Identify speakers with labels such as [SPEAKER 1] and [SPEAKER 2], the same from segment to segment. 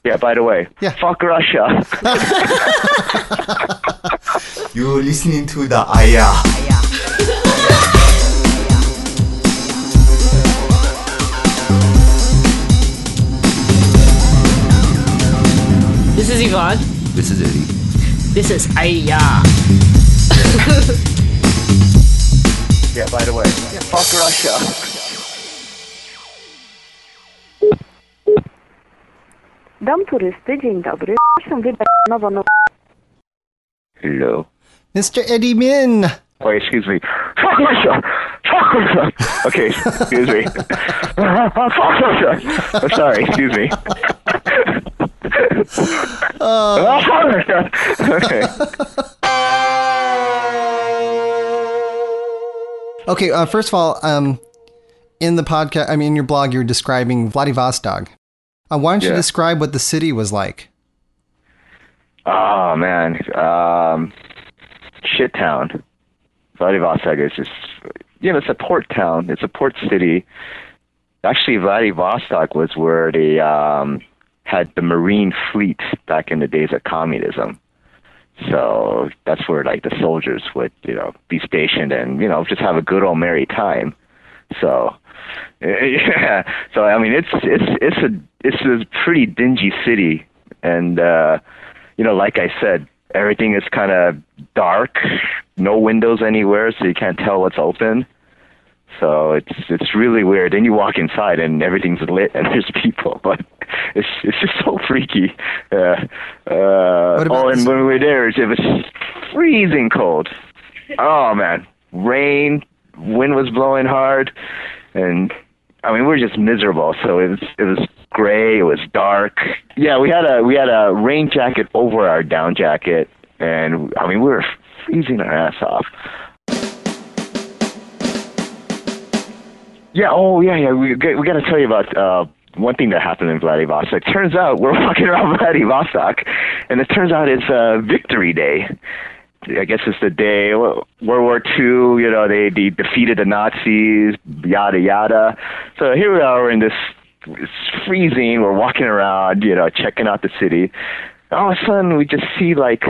[SPEAKER 1] Yeah, by the way, fuck Russia.
[SPEAKER 2] You're listening to the Aya.
[SPEAKER 3] This is Yvonne.
[SPEAKER 2] This is Eddie.
[SPEAKER 3] This is Aya.
[SPEAKER 1] Yeah, by the way, fuck Russia.
[SPEAKER 4] Dom turysty, dzień dobry. Proszę wybrać nową...
[SPEAKER 1] Hello.
[SPEAKER 5] Mr. Eddie Min.
[SPEAKER 1] Oh, excuse me. Fuck Russia! Fuck Russia! Okay, excuse me. Fuck Russia! Oh, sorry, excuse me. Okay.
[SPEAKER 5] Okay, first of all, in the podcast, in your blog, you're describing Vladivostok. Why don't you describe what the city was like?
[SPEAKER 1] Oh, man. Shit town. Vladivostok is just, it's a port town. It's a port city. Actually, Vladivostok was where they had the Marine fleet back in the days of communism. So that's where, like, the soldiers would, be stationed and, just have a good old merry time. So, yeah. So, it's a pretty dingy city. And, like I said, everything is kind of dark, no windows anywhere, so you can't tell what's open. So it's really weird. Then you walk inside and everything's lit and there's people, but it's just so freaky. And when we were there, it was freezing cold. Oh man, rain, wind was blowing hard, and we were just miserable. So it was gray, it was dark. Yeah, we had a rain jacket over our down jacket, and we were freezing our ass off. Yeah, we got to tell you about one thing that happened in Vladivostok. It turns out we're walking around Vladivostok, and it turns out it's Victory Day. I guess it's the day, World War II, they defeated the Nazis, yada, yada. So here we are, we're in it's freezing, we're walking around, checking out the city. All of a sudden, we just see, like,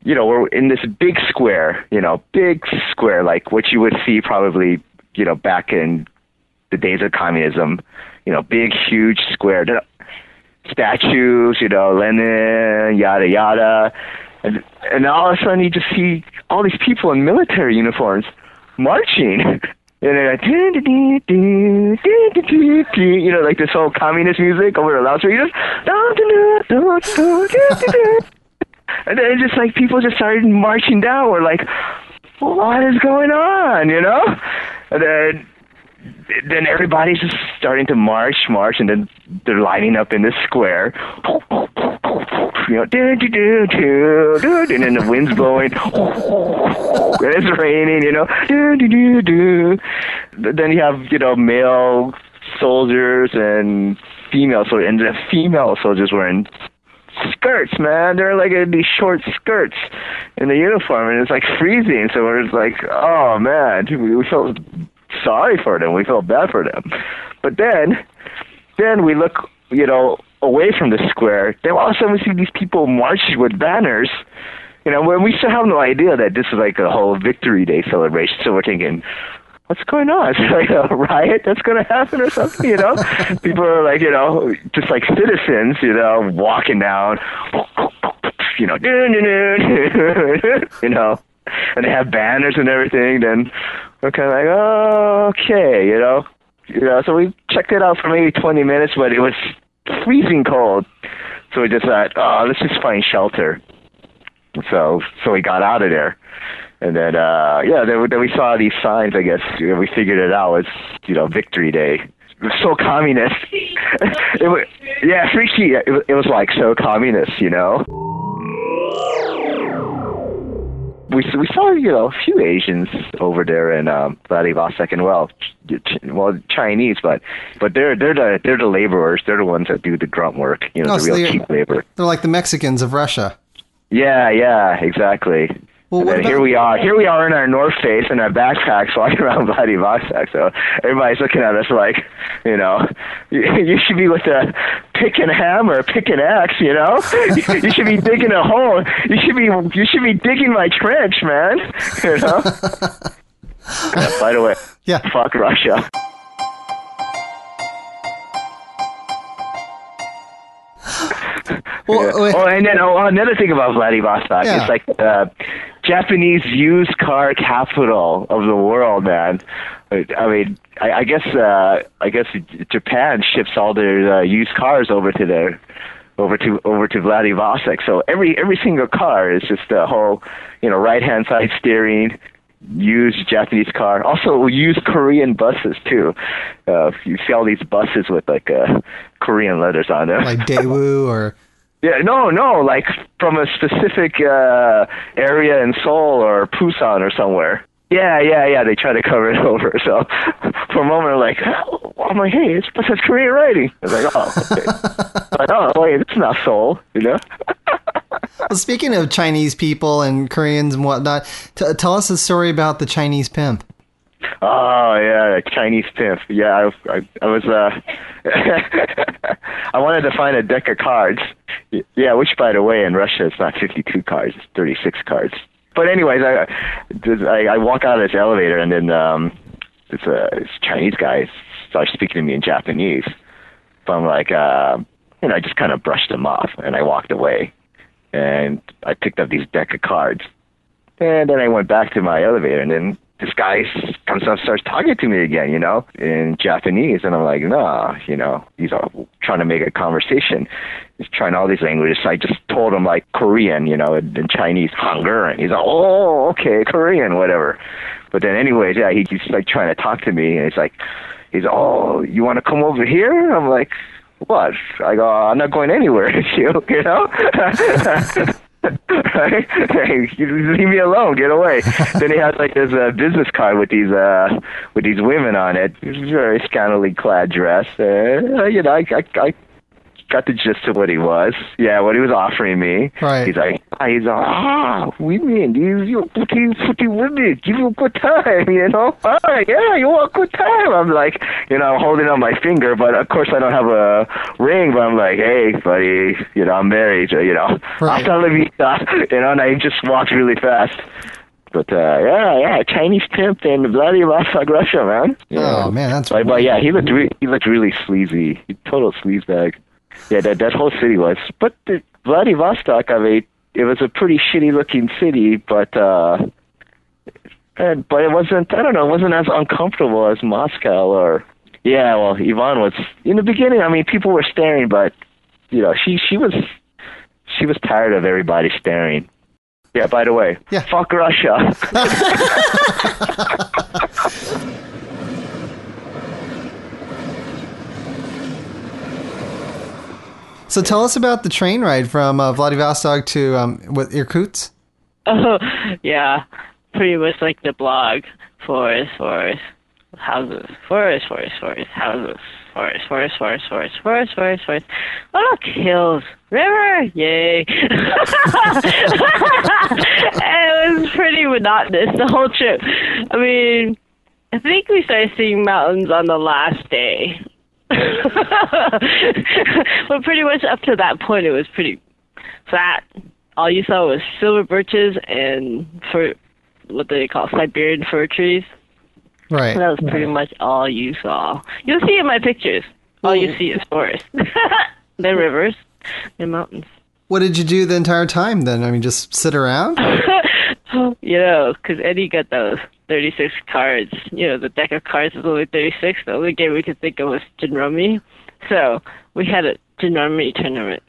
[SPEAKER 1] we're in this big square, like what you would see probably, back in the days of communism, big, huge square. Statues, Lenin, yada, yada. And all of a sudden, you just see all these people in military uniforms marching. And they're like, like this whole communist music over the loudspeakers. And then just like people just started marching down. We're like, what is going on, And then everybody's just starting to march, and then they're lining up in this square. And then the wind's blowing, and it's raining, Then you have, male soldiers and female soldiers, and the female soldiers wearing skirts, man. They're like these short skirts in the uniform, and it's like freezing. So we're just like, oh man, we felt sorry for them. We felt bad for them. But then we look, away from the square. Then all of a sudden we see these people marching with banners. When we still have no idea that this is like a whole Victory Day celebration. So we're thinking, what's going on? Is there like a riot that's going to happen or something, People are like, just like citizens, walking down, and they have banners and everything. Then we're kind of like, oh, okay, So we checked it out for maybe 20 minutes, but it was freezing cold. So we just thought, let's just find shelter. So we got out of there. And then, then we saw these signs, I guess. We figured it out. It's, Victory Day. It was so communist. Freaky. It was like so communist, We saw, a few Asians over there in Vladivostok, and Chinese, but they're the laborers. They're the ones that do the grunt work, the real cheap labor.
[SPEAKER 5] They're like the Mexicans of Russia.
[SPEAKER 1] Yeah, exactly.
[SPEAKER 5] Well,
[SPEAKER 1] And
[SPEAKER 5] what
[SPEAKER 1] then
[SPEAKER 5] about,
[SPEAKER 1] here we are in our North Face and our backpacks walking around Vladivostok. So everybody's looking at us like, you know, you should be with a pick and hammer, pick and axe, you know? You should be digging a hole. You should be digging my trench, man. You know? Yeah, by the way,
[SPEAKER 5] Yeah.
[SPEAKER 1] fuck Russia.
[SPEAKER 5] well,
[SPEAKER 1] Yeah.
[SPEAKER 5] wait,
[SPEAKER 1] Oh, and then another thing about Vladivostok,
[SPEAKER 5] Yeah.
[SPEAKER 1] it's like the Japanese used car capital of the world, man. I mean, I guess Japan ships all their used cars over to Vladivostok. So every single car is just a whole, you know, right hand side steering, used Japanese car. Also used Korean buses too. You see all these buses with like Korean letters on them.
[SPEAKER 5] like Daewoo or
[SPEAKER 1] Yeah, no, like from a specific area in Seoul or Busan or somewhere. Yeah. They try to cover it over. So for a moment, I'm like, hey, this has Korean writing. I was like, oh, okay. Like, oh, wait, it's not Seoul, you know?
[SPEAKER 5] Well, speaking of Chinese people and Koreans and whatnot, tell us a story about the Chinese pimp.
[SPEAKER 1] Oh yeah, Chinese pimp. Yeah, I was. I wanted to find a deck of cards. Yeah, which by the way, in Russia it's not 52 cards, it's 36 cards. But anyways, I walk out of this elevator and then this Chinese guy starts speaking to me in Japanese. So I'm like, I just kind of brushed him off and I walked away. And I picked up these deck of cards. And then I went back to my elevator, and then this guy comes up, starts talking to me again, you know, in Japanese. And I'm like, nah, you know, he's all trying to make a conversation. He's trying all these languages. So I just told him like Korean, you know, and Chinese, Hangul. He's like, oh, okay, Korean, whatever. But then anyways, yeah, he's like trying to talk to me. And he's oh, you want to come over here? I'm like, what? I go, I'm not going anywhere with you know? Right? Hey, leave me alone, get away. Then he has like this business card with these women on it. Very scantily clad dress. You know, I got the gist of what he was. Yeah, what he was offering me.
[SPEAKER 5] Right.
[SPEAKER 1] He's like, women, you pretty women, give you a good time, you know? Yeah, you want a good time. I'm like, you know, I'm holding up my finger, but of course I don't have a ring, but I'm like, hey, buddy, you know, I'm married, you know.
[SPEAKER 5] Right.
[SPEAKER 1] Hasta la vista, you know, and I just walked really fast. But yeah, Chinese pimp in Vladivostok, Russia, man. Yeah.
[SPEAKER 5] Oh man, that's
[SPEAKER 1] But yeah, he looked really sleazy. Total sleazebag. Yeah, that whole city was. But Vladivostok, I mean, it was a pretty shitty looking city, but it wasn't. I don't know. It wasn't as uncomfortable as Moscow or. Yeah, well, Yvonne was in the beginning. I mean, people were staring, but you know, she was tired of everybody staring. Yeah. By the way,
[SPEAKER 5] Yeah.
[SPEAKER 1] fuck Russia.
[SPEAKER 5] So tell us about the train ride from Vladivostok to Irkutsk.
[SPEAKER 3] Oh, yeah. Pretty much like the blog. Forest, houses. Forest, houses. Forest. Oh, look, hills. River, yay. It was pretty monotonous, the whole trip. I mean, I think we started seeing mountains on the last day. But pretty much up to that point, it was pretty flat. All you saw was silver birches and what they call Siberian fir trees.
[SPEAKER 5] Right.
[SPEAKER 3] That was pretty much all you saw. You'll see in my pictures. All you see is forest. Then rivers and mountains.
[SPEAKER 5] What did you do the entire time then? I mean, just sit around?
[SPEAKER 3] You know, because Eddie got those 36 cards. You know, the deck of cards was only 36. The only game we could think of was Jinrumi. So we had a Jinrumi tournament.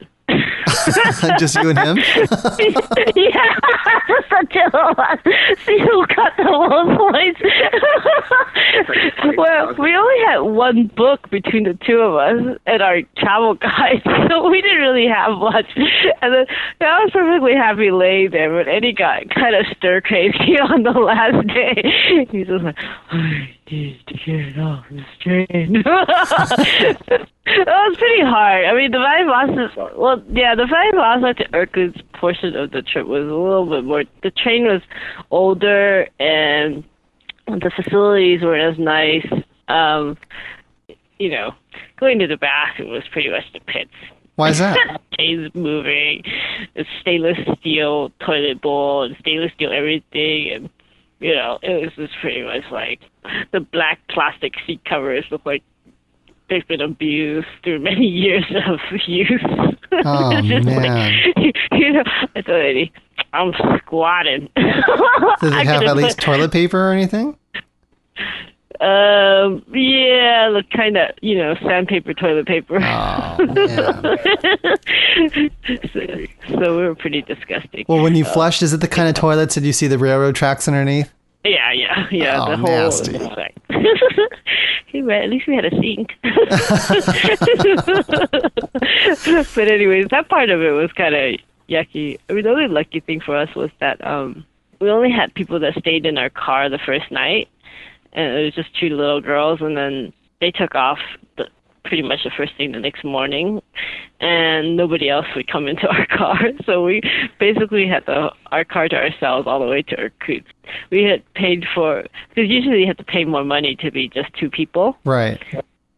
[SPEAKER 5] Just you and him?
[SPEAKER 3] Yeah, until see who got the most points. Well, we only had one book between the two of us and our travel guide, so we didn't really have much. And then I was perfectly happy laying there, but Eddie got kind of stir crazy on the last day. He's just like, need to get off this train. It was pretty hard. I mean, the Vladivostok to Irkutsk portion of the trip was a little bit more. The train was older and the facilities weren't as nice. Going to the bathroom was pretty much the pits.
[SPEAKER 5] Why is that?
[SPEAKER 3] Chains moving, a stainless steel toilet bowl, and stainless steel everything, and it was just pretty much like the black plastic seat covers look like they've been abused through many years of use.
[SPEAKER 5] Oh,
[SPEAKER 3] it's just
[SPEAKER 5] man.
[SPEAKER 3] I told Eddie, I'm squatting.
[SPEAKER 5] Did they have at least toilet paper or anything?
[SPEAKER 3] Yeah, the kind of, sandpaper, toilet paper.
[SPEAKER 5] Oh, man.
[SPEAKER 3] So we were pretty disgusting.
[SPEAKER 5] Well, when you flushed, is it the kind of toilets that you see the railroad tracks underneath?
[SPEAKER 3] Yeah.
[SPEAKER 5] Oh,
[SPEAKER 3] the whole
[SPEAKER 5] nasty.
[SPEAKER 3] At least we had a sink. But anyways, that part of it was kind of yucky. I mean, the only lucky thing for us was that we only had people that stayed in our car the first night, and it was just 2 little girls, and then they took off pretty much the first thing the next morning, and nobody else would come into our car. So we basically had our car to ourselves all the way to Irkutsk. We had paid for, because usually you have to pay more money to be just 2 people.
[SPEAKER 5] Right.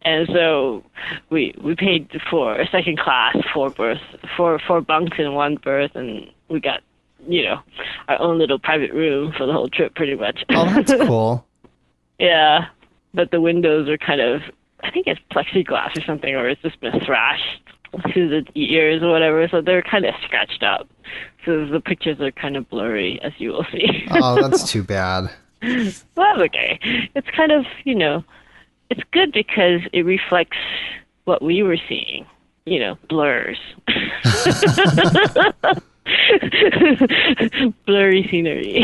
[SPEAKER 3] And so we paid for a second class, 4 berths, 4 bunks in 1 berth, and we got, our own little private room for the whole trip pretty much.
[SPEAKER 5] Oh, that's cool.
[SPEAKER 3] Yeah, but the windows are kind of, I think it's plexiglass or something, or it's just been thrashed through the ears or whatever, so they're kind of scratched up. So the pictures are kind of blurry, as you will see.
[SPEAKER 5] Oh, that's too bad.
[SPEAKER 3] Well, that's okay. It's kind of, it's good because it reflects what we were seeing, blurs. Blurry scenery.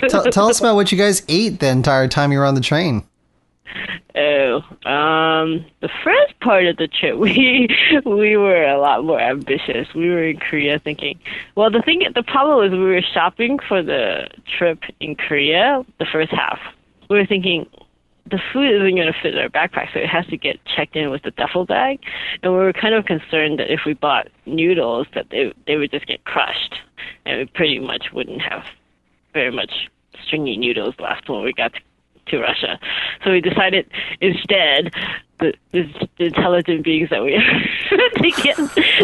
[SPEAKER 5] Tell us about what you guys ate the entire time you were on the train.
[SPEAKER 3] The first part of the trip, we were a lot more ambitious. We were in Korea thinking, the problem was we were shopping for the trip in Korea, the first half. We were thinking, the food isn't going to fit in our backpack, so it has to get checked in with the duffel bag. And we were kind of concerned that if we bought noodles, that they would just get crushed, and we pretty much wouldn't have very much stringy noodles left when we got to Russia. So we decided instead, the intelligent beings that we are, to get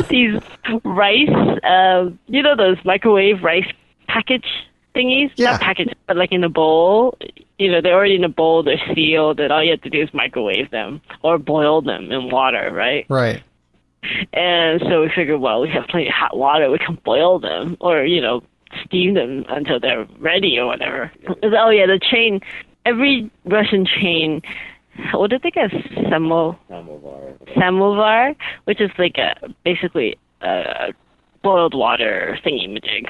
[SPEAKER 3] these rice, those microwave rice package thingies?
[SPEAKER 5] Yeah.
[SPEAKER 3] Not package, but like in a bowl. They're already in a bowl, they're sealed, and all you have to do is microwave them or boil them in water, right?
[SPEAKER 5] Right.
[SPEAKER 3] And so we figured, well, we have plenty of hot water, we can boil them or, steam them until they're ready or whatever. Oh, yeah, the chain, every Russian chain, what did they get? Samovar, which is like basically a boiled water thingy-majig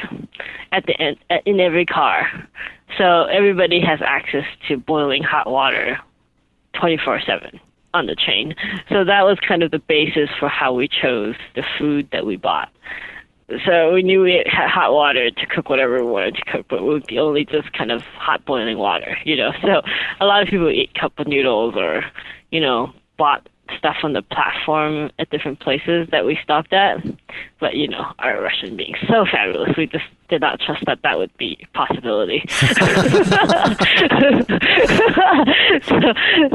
[SPEAKER 3] at the end, in every car. So everybody has access to boiling hot water 24/7 on the train. So that was kind of the basis for how we chose the food that we bought. So we knew we had hot water to cook whatever we wanted to cook, but it would be only just kind of hot boiling water, So a lot of people eat cup of noodles or, bought stuff on the platform at different places that we stopped at. But, our Russian being so fabulous, we just did not trust that would be a possibility. So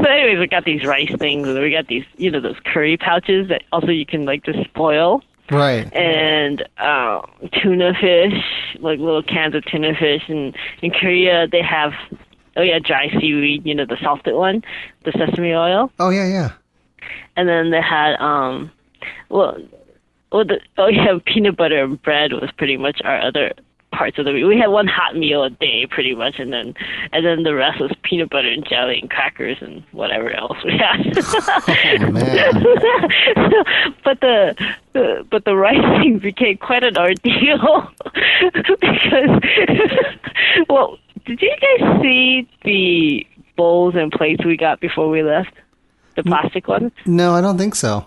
[SPEAKER 3] anyways, we got these rice things, and we got these, those curry pouches that also you can, just boil.
[SPEAKER 5] Right.
[SPEAKER 3] And tuna fish, like little cans of tuna fish. And in Korea, they have, dry seaweed, the salted one, the sesame oil.
[SPEAKER 5] Oh, yeah.
[SPEAKER 3] And then they had, peanut butter and bread was pretty much our other parts of the week. We had one hot meal a day, pretty much, and then the rest was peanut butter and jelly and crackers and whatever else we had.
[SPEAKER 5] Oh, man.
[SPEAKER 3] But the rice thing became quite an ordeal because, did you guys see the bowls and plates we got before we left? The plastic ones?
[SPEAKER 5] No, I don't think so.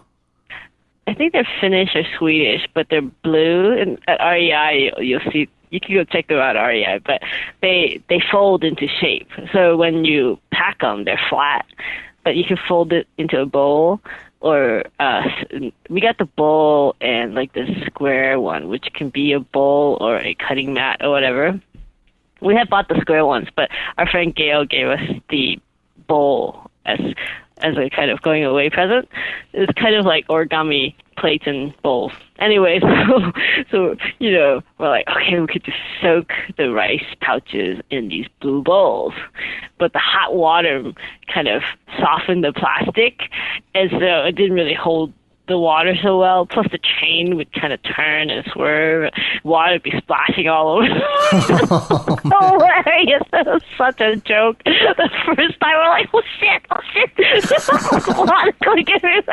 [SPEAKER 3] I think they're Finnish or Swedish, but they're blue. And at REI, you'll see you can go check them out at REI, but they fold into shape. So when you pack them, they're flat, but you can fold it into a bowl. Or we got the bowl and like the square one, which can be a bowl or a cutting mat or whatever. We had bought the square ones, but our friend Gail gave us the bowl as a kind of going away present. It's kind of like origami plates and bowls. Anyway, so we're like, okay, we could just soak the rice pouches in these blue bowls, but the hot water kind of softened the plastic, and so it didn't really hold the water so well. Plus, the chain would kind of turn and swerve. Water would be splashing all over. Hilarious! That was such a joke. The first time we're like, oh shit! Water going everywhere.